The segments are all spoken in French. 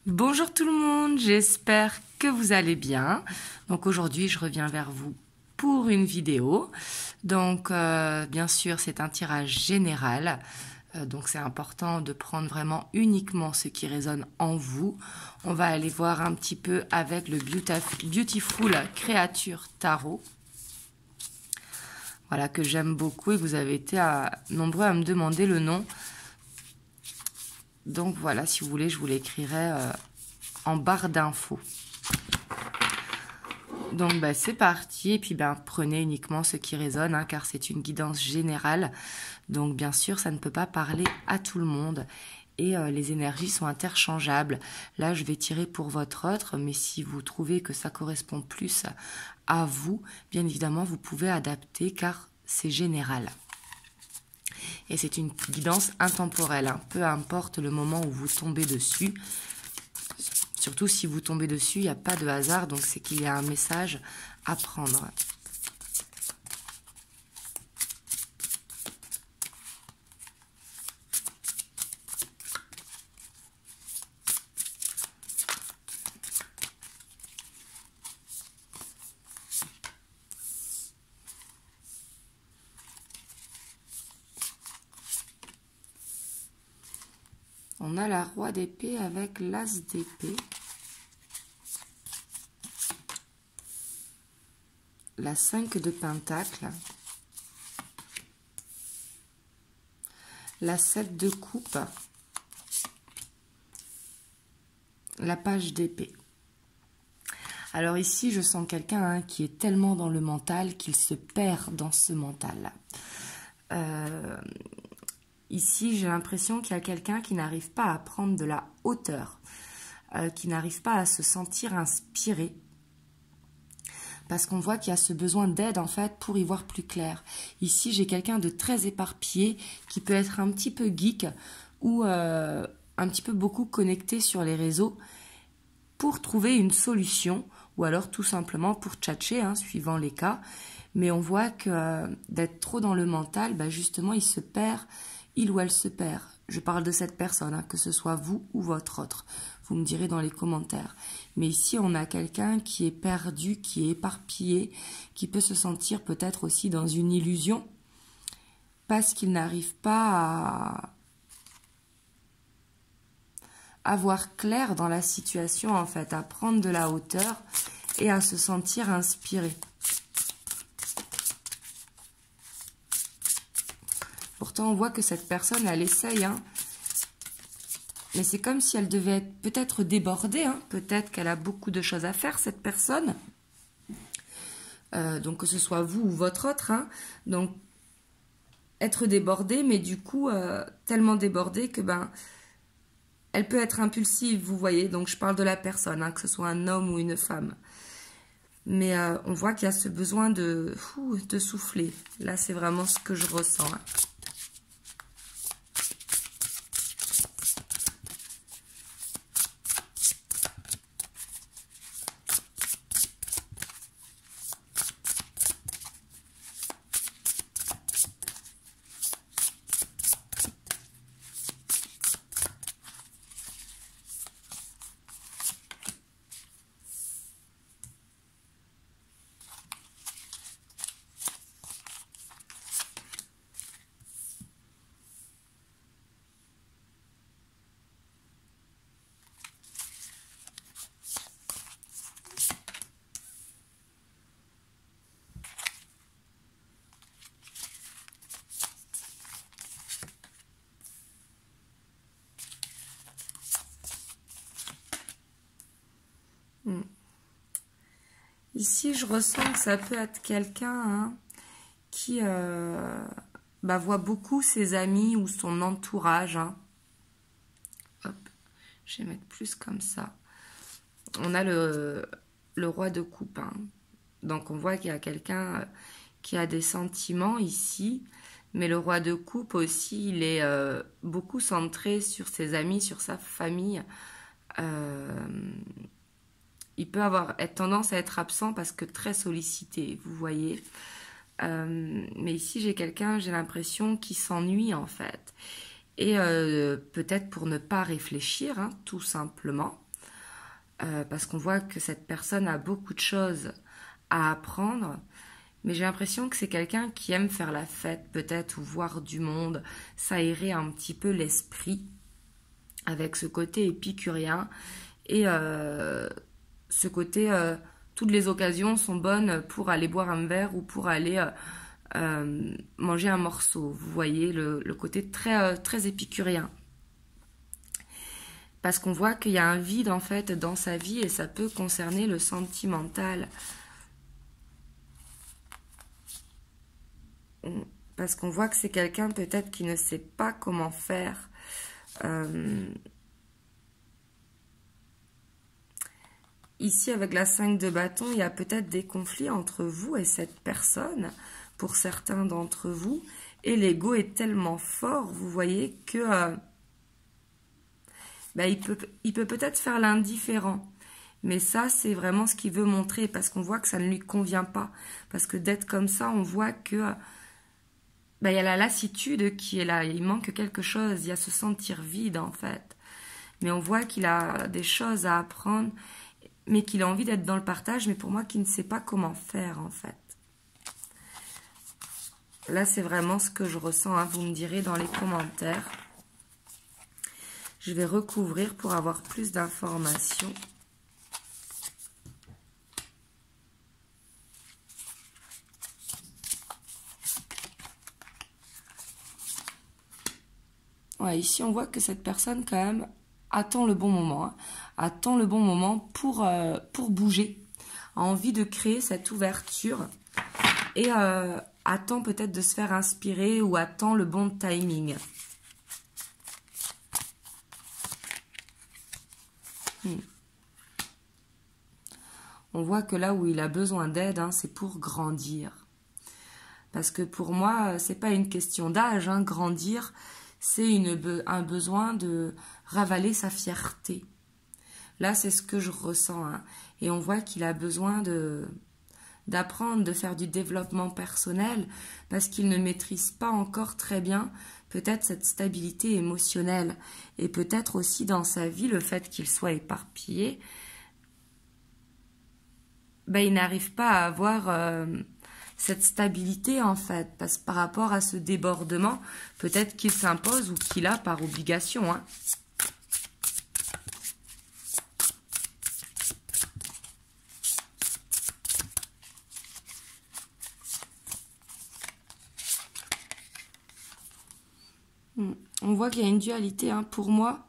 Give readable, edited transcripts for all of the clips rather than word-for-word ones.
Bonjour tout le monde, j'espère que vous allez bien. Donc aujourd'hui, je reviens vers vous pour une vidéo. Donc bien sûr, c'est un tirage général. Donc c'est important de prendre vraiment uniquement ce qui résonne en vous. On va aller voir un petit peu avec le Beautiful Creature Tarot. Voilà, que j'aime beaucoup et vous avez été nombreux à me demander le nom. Donc voilà, si vous voulez, je vous l'écrirai en barre d'infos. Donc c'est parti, et puis prenez uniquement ce qui résonne, hein, car c'est une guidance générale. Donc bien sûr, ça ne peut pas parler à tout le monde. Et les énergies sont interchangeables. Là, je vais tirer pour votre autre, mais si vous trouvez que ça correspond plus à vous, bien évidemment, vous pouvez adapter, car c'est général. Et c'est une guidance intemporelle, hein. Peu importe le moment où vous tombez dessus. Surtout si vous tombez dessus, il n'y a pas de hasard, donc c'est qu'il y a un message à prendre. On a la roi d'épée avec l'as d'épée. La 5 de pentacle. La 7 de coupe. La page d'épée. Alors ici, je sens quelqu'un qui est tellement dans le mental qu'il se perd dans ce mental. Ici, j'ai l'impression qu'il y a quelqu'un qui n'arrive pas à prendre de la hauteur, qui n'arrive pas à se sentir inspiré, parce qu'on voit qu'il y a ce besoin d'aide, en fait, pour y voir plus clair. Ici, j'ai quelqu'un de très éparpillé, qui peut être un petit peu geek, ou un petit peu beaucoup connecté sur les réseaux, pour trouver une solution, ou alors tout simplement pour tchatcher, hein, suivant les cas. Mais on voit que d'être trop dans le mental, justement, il se perd, il ou elle se perd. Je parle de cette personne, hein, que ce soit vous ou votre autre. Vous me direz dans les commentaires. Mais ici, on a quelqu'un qui est perdu, qui est éparpillé, qui peut se sentir peut-être aussi dans une illusion, parce qu'il n'arrive pas à voir clair dans la situation, en fait, à prendre de la hauteur et à se sentir inspiré. Pourtant, on voit que cette personne, elle essaye, hein. Mais c'est comme si elle devait être peut-être débordée, hein. Peut-être qu'elle a beaucoup de choses à faire, cette personne. Donc, que ce soit vous ou votre autre, hein. Donc, être débordée, mais du coup, tellement débordée que, elle peut être impulsive, vous voyez. Donc, je parle de la personne, hein, que ce soit un homme ou une femme. Mais on voit qu'il y a ce besoin de souffler. Là, c'est vraiment ce que je ressens, hein. Ici, je ressens que ça peut être quelqu'un, hein, qui voit beaucoup ses amis ou son entourage, hein. Hop, je vais mettre plus comme ça. On a le roi de coupe, hein. Donc, on voit qu'il y a quelqu'un qui a des sentiments ici. Mais le roi de coupe aussi, il est beaucoup centré sur ses amis, sur sa famille. Il peut être tendance à être absent parce que très sollicité, vous voyez. Mais ici, j'ai quelqu'un, j'ai l'impression, qui s'ennuie en fait. Et peut-être pour ne pas réfléchir, hein, tout simplement. parce qu'on voit que cette personne a beaucoup de choses à apprendre. Mais j'ai l'impression que c'est quelqu'un qui aime faire la fête, peut-être, ou voir du monde, s'aérer un petit peu l'esprit, avec ce côté épicurien. Et ce côté, toutes les occasions sont bonnes pour aller boire un verre ou pour aller manger un morceau. Vous voyez le côté très épicurien. Parce qu'on voit qu'il y a un vide, en fait, dans sa vie et ça peut concerner le sentimental. Parce qu'on voit que c'est quelqu'un peut-être qui ne sait pas comment faire. Ici, avec la 5 de bâton, il y a peut-être des conflits entre vous et cette personne, pour certains d'entre vous. Et l'ego est tellement fort, vous voyez, que il peut peut-être faire l'indifférent. Mais ça, c'est vraiment ce qu'il veut montrer, parce qu'on voit que ça ne lui convient pas. Parce que d'être comme ça, on voit que il y a la lassitude qui est là, il manque quelque chose, il y a se sentir vide en fait. Mais on voit qu'il a des choses à apprendre, mais qu'il a envie d'être dans le partage, mais pour moi, qu'il ne sait pas comment faire en fait. Là, c'est vraiment ce que je ressens, hein. Vous me direz dans les commentaires. Je vais recouvrir pour avoir plus d'informations. Ouais, ici, on voit que cette personne, quand même, attend le bon moment. Hein, attend le bon moment pour bouger. A envie de créer cette ouverture. Et attend peut-être de se faire inspirer ou attend le bon timing. On voit que là où il a besoin d'aide, hein, c'est pour grandir. Parce que pour moi, c'est pas une question d'âge, hein, grandir, c'est un besoin de ravaler sa fierté. Là, c'est ce que je ressens. Hein. Et on voit qu'il a besoin d'apprendre, de faire du développement personnel, parce qu'il ne maîtrise pas encore très bien peut-être cette stabilité émotionnelle. Et peut-être aussi dans sa vie, le fait qu'il soit éparpillé, il n'arrive pas à avoir cette stabilité en fait, parce que par rapport à ce débordement, peut-être qu'il s'impose ou qu'il a par obligation. Hein. On voit qu'il y a une dualité, hein. Pour moi.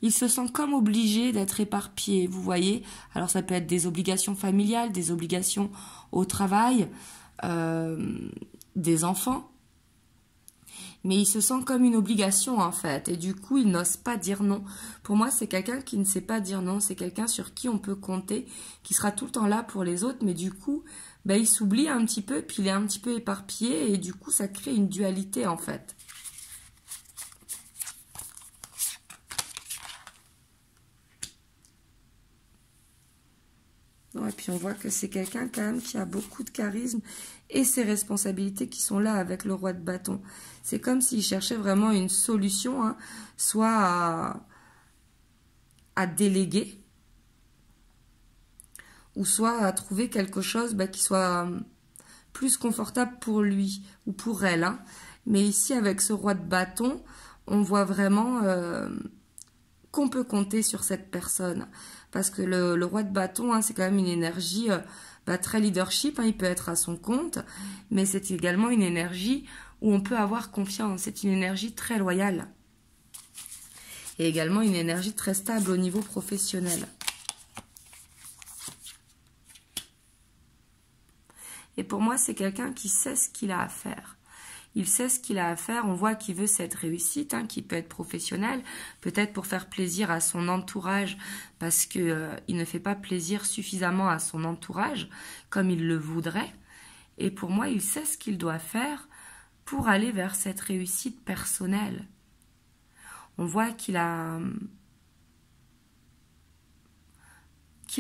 Il se sent comme obligé d'être éparpillé, vous voyez. Alors ça peut être des obligations familiales, des obligations au travail, des enfants. Mais il se sent comme une obligation en fait. Et du coup, il n'ose pas dire non. Pour moi, c'est quelqu'un qui ne sait pas dire non. C'est quelqu'un sur qui on peut compter, qui sera tout le temps là pour les autres. Mais du coup, il s'oublie un petit peu, puis il est un petit peu éparpillé. Et du coup, ça crée une dualité en fait. Et puis on voit que c'est quelqu'un quand même qui a beaucoup de charisme et ses responsabilités qui sont là avec le roi de bâton. C'est comme s'il cherchait vraiment une solution, hein, soit à déléguer, ou soit à trouver quelque chose qui soit plus confortable pour lui ou pour elle. Hein. Mais ici, avec ce roi de bâton, on voit vraiment qu'on peut compter sur cette personne. Parce que le roi de bâton, hein, c'est quand même une énergie très leadership, hein, il peut être à son compte, mais c'est également une énergie où on peut avoir confiance. C'est une énergie très loyale. Et également une énergie très stable au niveau professionnel. Et pour moi, c'est quelqu'un qui sait ce qu'il a à faire. Il sait ce qu'il a à faire, on voit qu'il veut cette réussite, hein, qui peut être professionnelle, peut-être pour faire plaisir à son entourage, parce qu'il ne fait pas plaisir suffisamment à son entourage, comme il le voudrait. Et pour moi, il sait ce qu'il doit faire pour aller vers cette réussite personnelle. On voit qu'il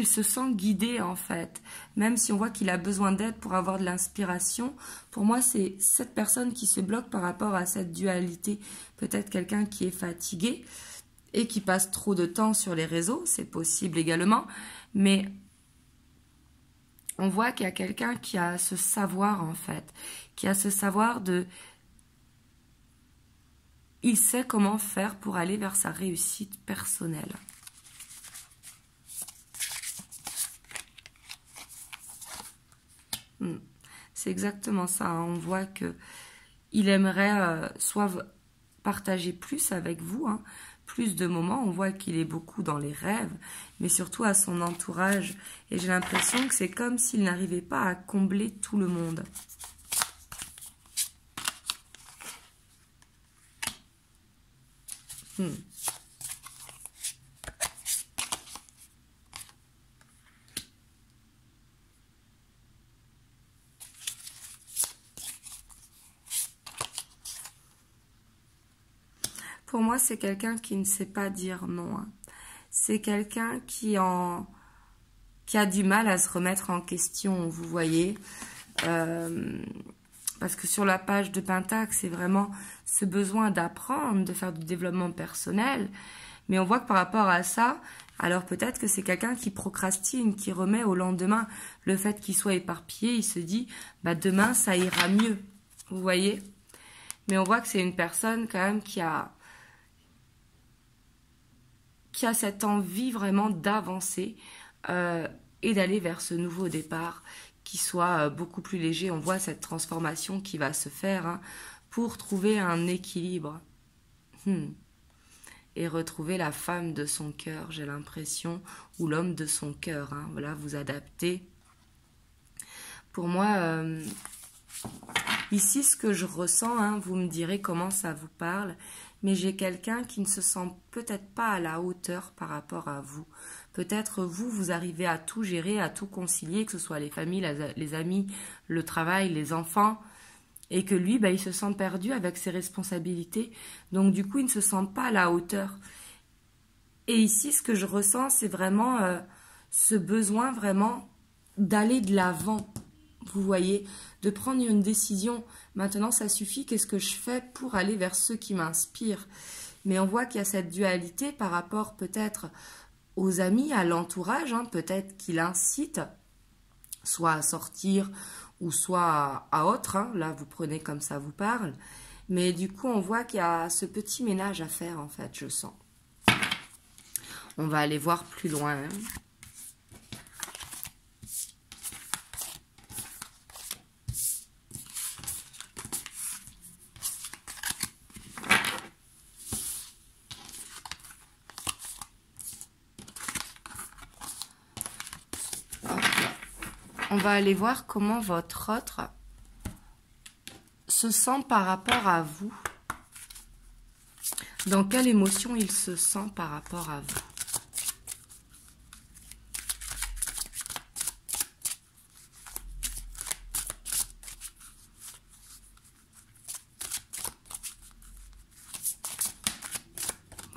se sent guidé en fait, même si on voit qu'il a besoin d'aide pour avoir de l'inspiration. Pour moi, c'est cette personne qui se bloque par rapport à cette dualité. Peut-être quelqu'un qui est fatigué et qui passe trop de temps sur les réseaux, c'est possible également, mais on voit qu'il y a quelqu'un qui a ce savoir en fait, qui a ce savoir de... Il sait comment faire pour aller vers sa réussite personnelle. C'est exactement ça, hein. On voit que il aimerait soit partager plus avec vous, hein, plus de moments. On voit qu'il est beaucoup dans les rêves, mais surtout à son entourage. Et j'ai l'impression que c'est comme s'il n'arrivait pas à combler tout le monde. Pour moi, c'est quelqu'un qui ne sait pas dire non, hein. C'est quelqu'un qui a du mal à se remettre en question, vous voyez. Parce que sur la page de Pentacle, c'est vraiment ce besoin d'apprendre, de faire du développement personnel. Mais on voit que par rapport à ça, alors peut-être que c'est quelqu'un qui procrastine, qui remet au lendemain le fait qu'il soit éparpillé. Il se dit, bah demain, ça ira mieux. Vous voyez? Mais on voit que c'est une personne quand même qui a cette envie vraiment d'avancer et d'aller vers ce nouveau départ qui soit beaucoup plus léger. On voit cette transformation qui va se faire, hein, pour trouver un équilibre et retrouver la femme de son cœur, j'ai l'impression, ou l'homme de son cœur, hein. Voilà, vous adaptez. Pour moi, ici, ce que je ressens, hein, vous me direz comment ça vous parle, mais j'ai quelqu'un qui ne se sent peut-être pas à la hauteur par rapport à vous. Peut-être vous arrivez à tout gérer, à tout concilier, que ce soit les familles, les amis, le travail, les enfants, et que lui, bah, il se sent perdu avec ses responsabilités. Donc du coup, il ne se sent pas à la hauteur. Et ici, ce que je ressens, c'est vraiment ce besoin vraiment d'aller de l'avant. Vous voyez, de prendre une décision. Maintenant, ça suffit. Qu'est-ce que je fais pour aller vers ceux qui m'inspirent? Mais on voit qu'il y a cette dualité par rapport peut-être aux amis, à l'entourage. Hein, peut-être qu'il incite soit à sortir ou soit à autre. Hein, là, vous prenez comme ça vous parle. Mais du coup, on voit qu'il y a ce petit ménage à faire, en fait, je sens. On va aller voir plus loin. Hein. On va aller voir comment votre autre se sent par rapport à vous. Dans quelle émotion il se sent par rapport à vous.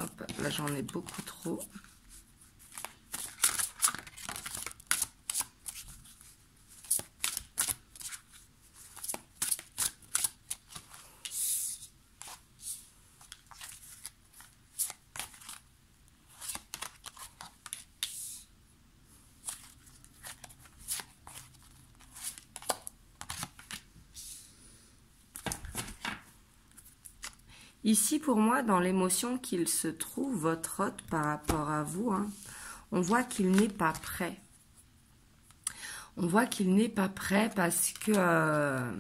Hop, là j'en ai beaucoup trop. Ici, pour moi, dans l'émotion qu'il se trouve, votre hôte, par rapport à vous, hein, on voit qu'il n'est pas prêt. On voit qu'il n'est pas prêt parce que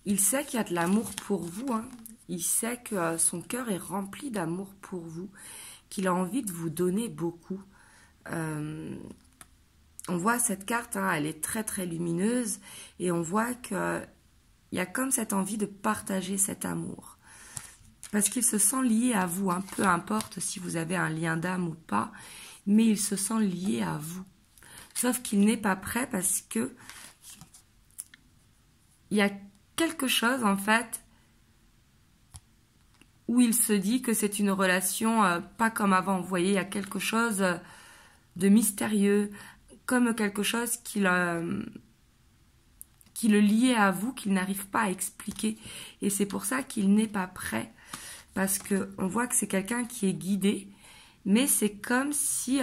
il sait qu'il y a de l'amour pour vous. Hein. Il sait que son cœur est rempli d'amour pour vous, qu'il a envie de vous donner beaucoup. On voit cette carte, hein, elle est très très lumineuse et on voit qu'il y a comme cette envie de partager cet amour. Parce qu'il se sent lié à vous, hein, peu importe si vous avez un lien d'âme ou pas, mais il se sent lié à vous. Sauf qu'il n'est pas prêt parce que il y a quelque chose, en fait, où il se dit que c'est une relation pas comme avant. Vous voyez, il y a quelque chose de mystérieux, comme quelque chose qui le liait à vous, qu'il n'arrive pas à expliquer. Et c'est pour ça qu'il n'est pas prêt. parce qu'on voit que c'est quelqu'un qui est guidé, mais c'est comme si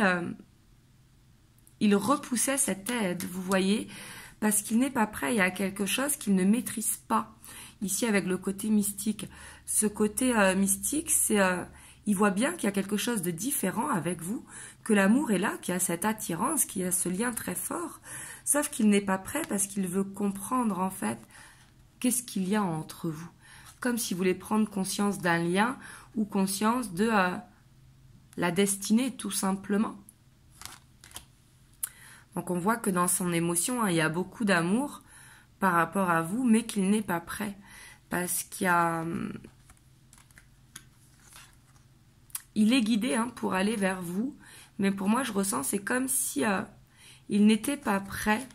il repoussait cette aide, vous voyez, parce qu'il n'est pas prêt, il y a quelque chose qu'il ne maîtrise pas. Ici, avec le côté mystique. Ce côté mystique, c'est... il voit bien qu'il y a quelque chose de différent avec vous, que l'amour est là, qu'il y a cette attirance, qu'il y a ce lien très fort, sauf qu'il n'est pas prêt parce qu'il veut comprendre, en fait, qu'est-ce qu'il y a entre vous. Comme s'il voulait prendre conscience d'un lien ou conscience de la destinée, tout simplement. Donc on voit que dans son émotion, il y a beaucoup d'amour par rapport à vous, mais qu'il n'est pas prêt. Parce qu'il y a... il est guidé pour aller vers vous, mais pour moi, je ressens, c'est comme si il n'était pas prêt.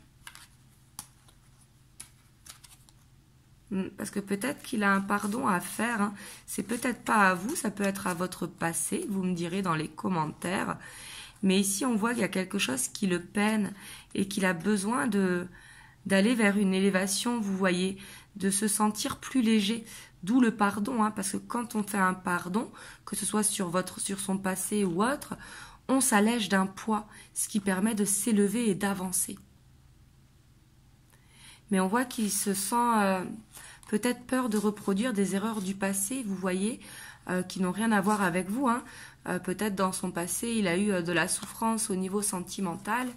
Parce que peut-être qu'il a un pardon à faire. C'est peut-être pas à vous, ça peut être à votre passé, vous me direz dans les commentaires. Mais ici, on voit qu'il y a quelque chose qui le peine et qu'il a besoin d'aller vers une élévation, vous voyez, de se sentir plus léger. D'où le pardon, parce que quand on fait un pardon, que ce soit sur son passé ou autre, on s'allège d'un poids, ce qui permet de s'élever et d'avancer. Mais on voit qu'il se sent peut-être peur de reproduire des erreurs du passé, vous voyez, qui n'ont rien à voir avec vous. Peut-être dans son passé, il a eu de la souffrance au niveau sentimental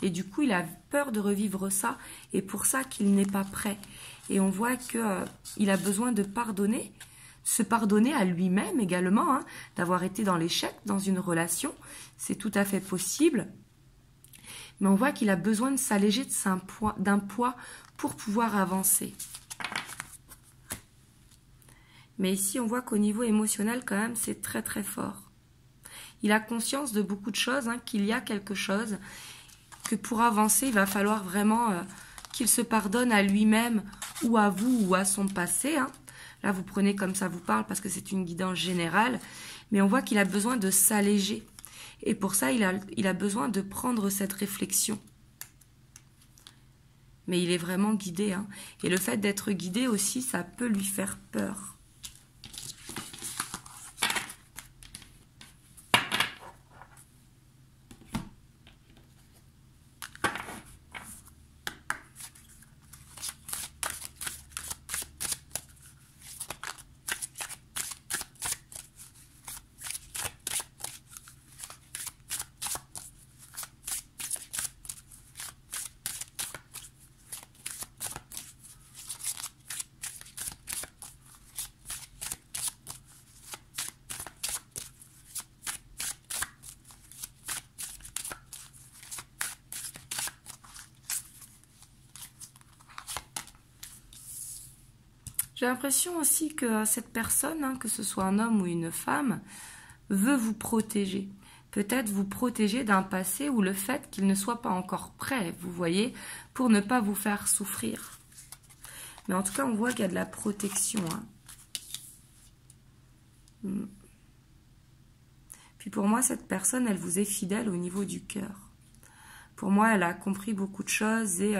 et du coup, il a peur de revivre ça et pour ça qu'il n'est pas prêt. Et on voit qu'il a besoin de pardonner, se pardonner à lui-même également, d'avoir été dans l'échec, dans une relation. C'est tout à fait possible. Mais on voit qu'il a besoin de s'alléger d'un poids pour pouvoir avancer. Mais ici, on voit qu'au niveau émotionnel, quand même, c'est très très fort. Il a conscience de beaucoup de choses, qu'il y a quelque chose, que pour avancer, il va falloir vraiment qu'il se pardonne à lui-même ou à vous ou à son passé. Là, vous prenez comme ça vous parle parce que c'est une guidance générale. Mais on voit qu'il a besoin de s'alléger. Et pour ça, il a besoin de prendre cette réflexion. Mais il est vraiment guidé. Et le fait d'être guidé aussi, ça peut lui faire peur. J'ai l'impression aussi que cette personne, que ce soit un homme ou une femme, veut vous protéger. Peut-être vous protéger d'un passé ou le fait qu'il ne soit pas encore prêt, vous voyez, pour ne pas vous faire souffrir. Mais en tout cas, on voit qu'il y a de la protection. Puis pour moi, cette personne, elle vous est fidèle au niveau du cœur. Pour moi, elle a compris beaucoup de choses et...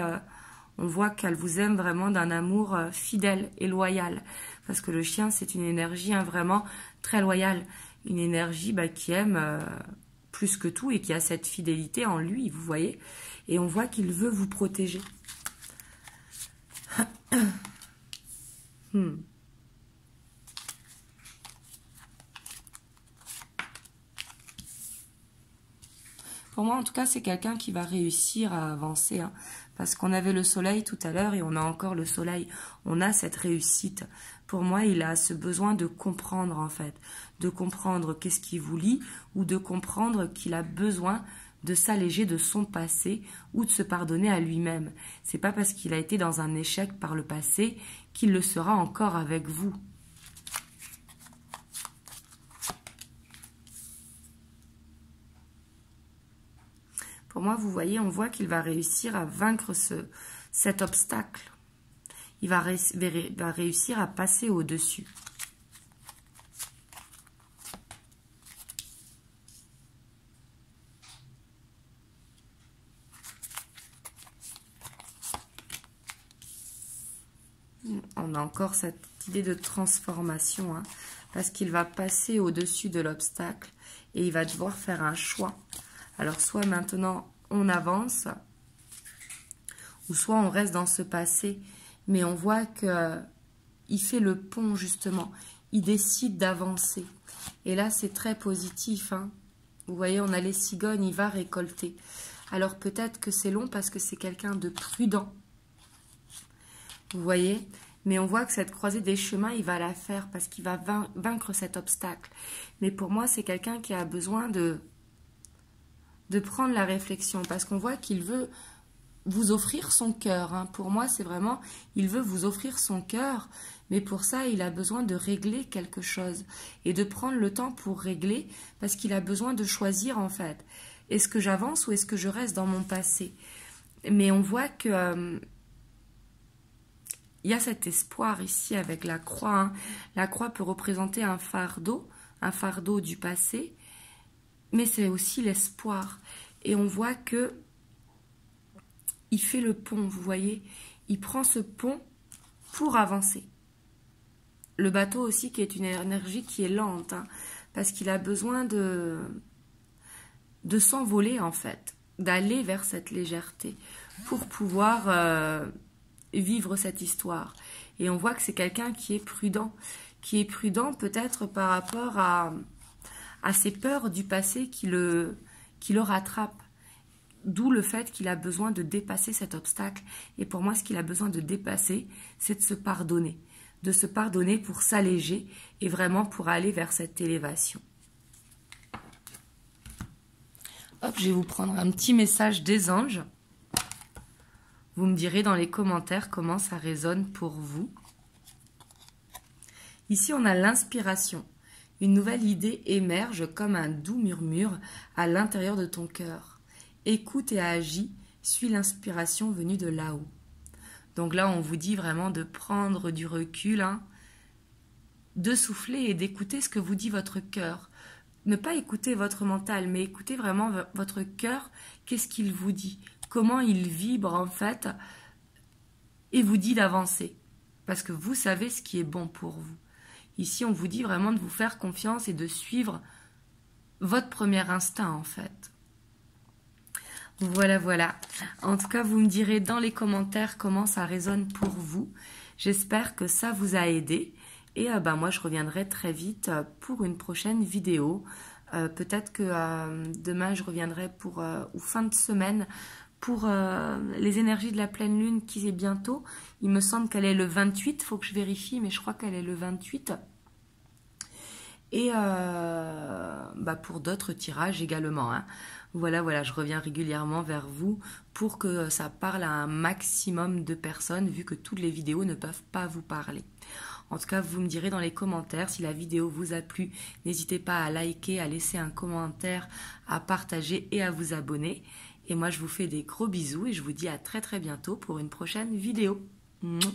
on voit qu'elle vous aime vraiment d'un amour fidèle et loyal. Parce que le chien, c'est une énergie vraiment très loyale. Une énergie qui aime plus que tout et qui a cette fidélité en lui, vous voyez. Et on voit qu'il veut vous protéger. Pour moi, en tout cas, c'est quelqu'un qui va réussir à avancer. Parce qu'on avait le soleil tout à l'heure et on a encore le soleil. On a cette réussite. Pour moi, il a ce besoin de comprendre, en fait. De comprendre qu'est-ce qui vous lie ou de comprendre qu'il a besoin de s'alléger de son passé ou de se pardonner à lui-même. C'est pas parce qu'il a été dans un échec par le passé qu'il le sera encore avec vous. Pour moi, vous voyez, on voit qu'il va réussir à vaincre cet obstacle. Il va réussir à passer au-dessus. On a encore cette idée de transformation, parce qu'il va passer au-dessus de l'obstacle et il va devoir faire un choix. Alors, soit maintenant, on avance, ou soit on reste dans ce passé, mais on voit que il fait le pont, justement. Il décide d'avancer. Et là, c'est très positif, hein. Vous voyez, on a les cigognes, il va récolter. Alors, peut-être que c'est long parce que c'est quelqu'un de prudent. Vous voyez? Mais on voit que cette croisée des chemins, il va la faire parce qu'il va vaincre cet obstacle. Mais pour moi, c'est quelqu'un qui a besoin de prendre la réflexion parce qu'on voit qu'il veut vous offrir son cœur. Hein. Pour moi, c'est vraiment, il veut vous offrir son cœur, mais pour ça, il a besoin de régler quelque chose et de prendre le temps pour régler parce qu'il a besoin de choisir en fait. Est-ce que j'avance ou est-ce que je reste dans mon passé? Mais on voit que il y a cet espoir ici avec la croix. Hein. La croix peut représenter un fardeau du passé, mais c'est aussi l'espoir. Et on voit que il fait le pont, vous voyez. Il prend ce pont pour avancer. Le bateau aussi qui est une énergie qui est lente, hein, parce qu'il a besoin de s'envoler en fait, d'aller vers cette légèreté pour pouvoir vivre cette histoire. Et on voit que c'est quelqu'un qui est prudent peut-être par rapport à ses peurs du passé qui le rattrapent. D'où le fait qu'il a besoin de dépasser cet obstacle. Et pour moi, ce qu'il a besoin de dépasser, c'est de se pardonner. De se pardonner pour s'alléger et vraiment pour aller vers cette élévation. Hop, je vais vous prendre un petit message des anges. Vous me direz dans les commentaires comment ça résonne pour vous. Ici, on a l'inspiration. Une nouvelle idée émerge comme un doux murmure à l'intérieur de ton cœur. Écoute et agis, suis l'inspiration venue de là-haut. Donc là, on vous dit vraiment de prendre du recul, hein, de souffler et d'écouter ce que vous dit votre cœur. Ne pas écouter votre mental, mais écouter vraiment votre cœur, qu'est-ce qu'il vous dit, comment il vibre en fait, et vous dit d'avancer. Parce que vous savez ce qui est bon pour vous. Ici, on vous dit vraiment de vous faire confiance et de suivre votre premier instinct en fait. Voilà, voilà. En tout cas, vous me direz dans les commentaires comment ça résonne pour vous. J'espère que ça vous a aidé. Et moi, je reviendrai très vite pour une prochaine vidéo. Peut-être que demain, je reviendrai ou fin de semaine pour les énergies de la pleine lune qui est bientôt. Il me semble qu'elle est le 28. Il faut que je vérifie, mais je crois qu'elle est le 28. Et pour d'autres tirages également. Hein. Voilà, je reviens régulièrement vers vous pour que ça parle à un maximum de personnes, vu que toutes les vidéos ne peuvent pas vous parler. En tout cas, vous me direz dans les commentaires si la vidéo vous a plu. N'hésitez pas à liker, à laisser un commentaire, à partager et à vous abonner. Et moi, je vous fais des gros bisous et je vous dis à très très bientôt pour une prochaine vidéo. Mouah.